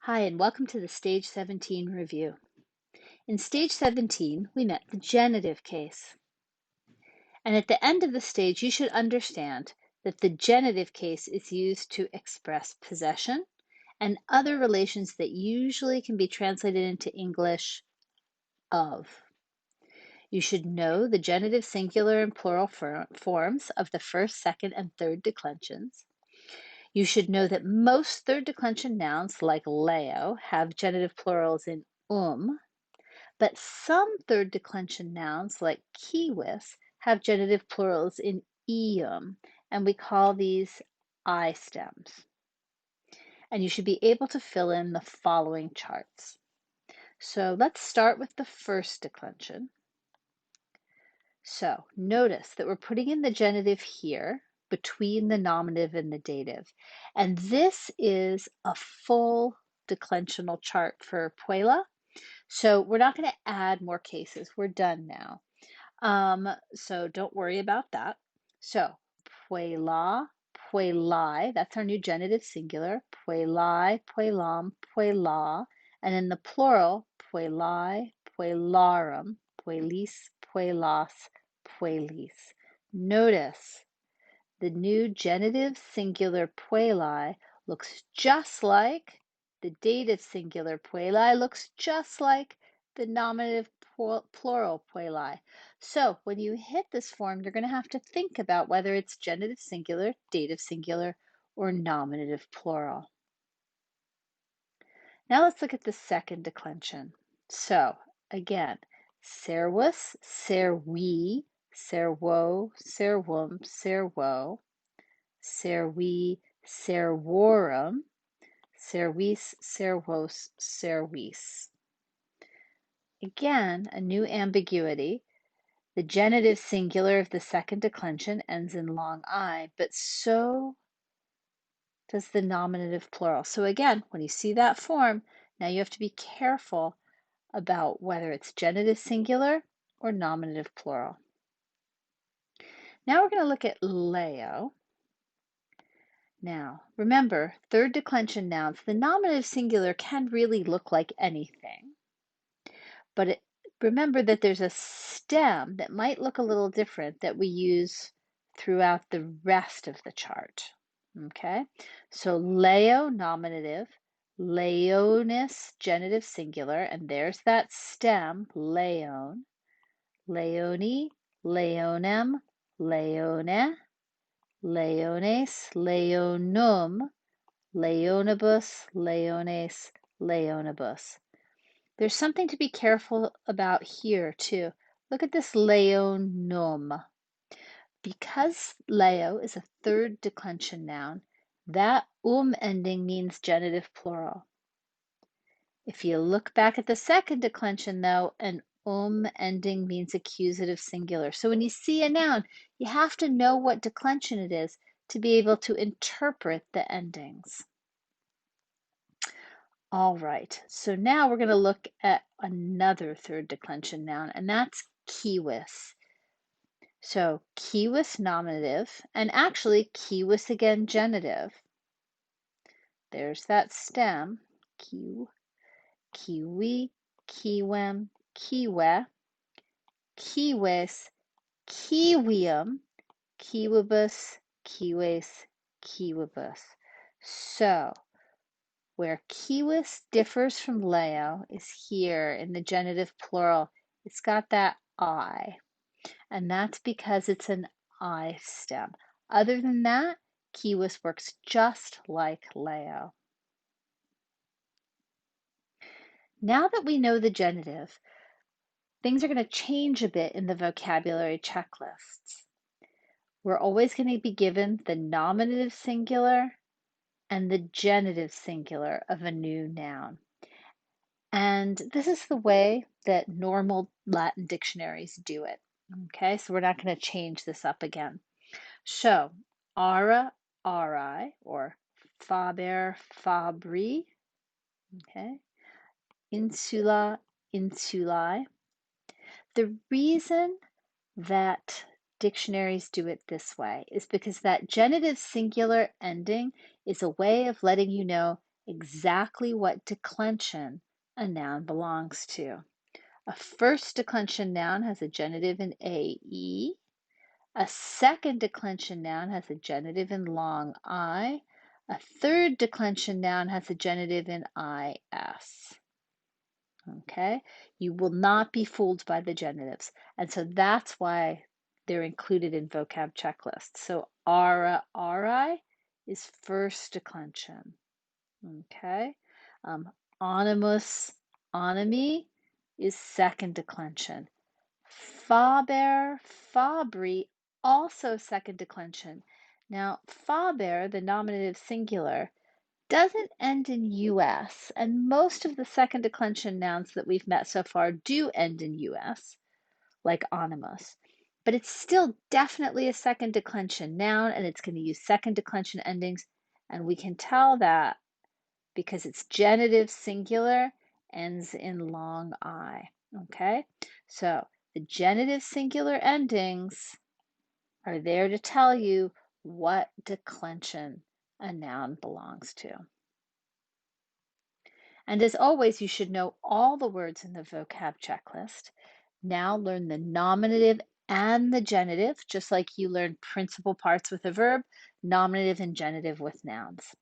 Hi, and welcome to the Stage 17 review. In Stage 17, we met the genitive case. And at the end of the stage, you should understand that the genitive case is used to express possession and other relations that usually can be translated into English of. You should know the genitive singular and plural forms of the first, second, and third declensions. You should know that most third declension nouns, like Leo, have genitive plurals in but some third declension nouns, like kiwis, have genitive plurals in eum, and we call these I stems. And you should be able to fill in the following charts. So let's start with the first declension. So notice that we're putting in the genitive here between the nominative and the dative. And this is a full declensional chart for Puela. So we're not going to add more cases. We're done now. So don't worry about that. So Puela, Puelai, that's our new genitive singular. Puelai, Puelam, Puela. And in the plural, Puelai, Puelarum, Puelis, Puelas, Puelis. Notice the new genitive singular puelai looks just like the dative singular puelai looks just like the nominative plural puelai. So when you hit this form, you're going to have to think about whether it's genitive singular, dative singular, or nominative plural. Now let's look at the second declension. So again, servus, servi, servo, servum, servo, servi, servorum, servis, servos, servis. Again, a new ambiguity. The genitive singular of the second declension ends in long I, but so does the nominative plural. So again, when you see that form, now you have to be careful about whether it's genitive singular or nominative plural. Now we're going to look at Leo. Now, remember, third declension nouns, the nominative singular can really look like anything. But remember that there's a stem that might look a little different that we use throughout the rest of the chart. Okay, so Leo nominative, Leonis genitive singular, and there's that stem, Leon, Leoni, Leonem, Leone, Leones, Leonum, Leonibus, Leones, Leonibus. There's something to be careful about here too. Look at this Leonum. Because Leo is a third declension noun, that ending means genitive plural. If you look back at the second declension though, an ending means accusative singular. So when you see a noun, you have to know what declension it is to be able to interpret the endings. All right, so now we're going to look at another third declension noun, and that's kiwis. So kiwis nominative, and actually kiwis again genitive. There's that stem, kiw, kiwi, kiwem, kiwe, kiwis, kiwium, kiwibus, kiwis, kiwibus. So where kiwis differs from Leo is here in the genitive plural. It's got that I, and that's because it's an I stem. Other than that, kiwis works just like Leo. Now that we know the genitive, things are going to change a bit in the vocabulary checklists. We're always going to be given the nominative singular and the genitive singular of a new noun. And this is the way that normal Latin dictionaries do it. Okay, so we're not going to change this up again. So, ara, ari, or faber, fabri, okay, insula, insulae. The reason that dictionaries do it this way is because that genitive singular ending is a way of letting you know exactly what declension a noun belongs to. A first declension noun has a genitive in AE. A second declension noun has a genitive in long I. A third declension noun has a genitive in IS. Okay, you will not be fooled by the genitives. And so that's why they're included in vocab checklists. So ara, ri is first declension. Okay, onimus, onimi is second declension. Faber, fabri, also second declension. Now, faber, the nominative singular, doesn't end in us, and most of the second declension nouns that we've met so far do end in us, like animus. But it's still definitely a second declension noun, and it's going to use second declension endings, and we can tell that because its genitive singular ends in long I. Okay, so the genitive singular endings are there to tell you what declension a noun belongs to. And as always, you should know all the words in the vocab checklist. Now learn the nominative and the genitive, just like you learned principal parts with a verb, nominative and genitive with nouns.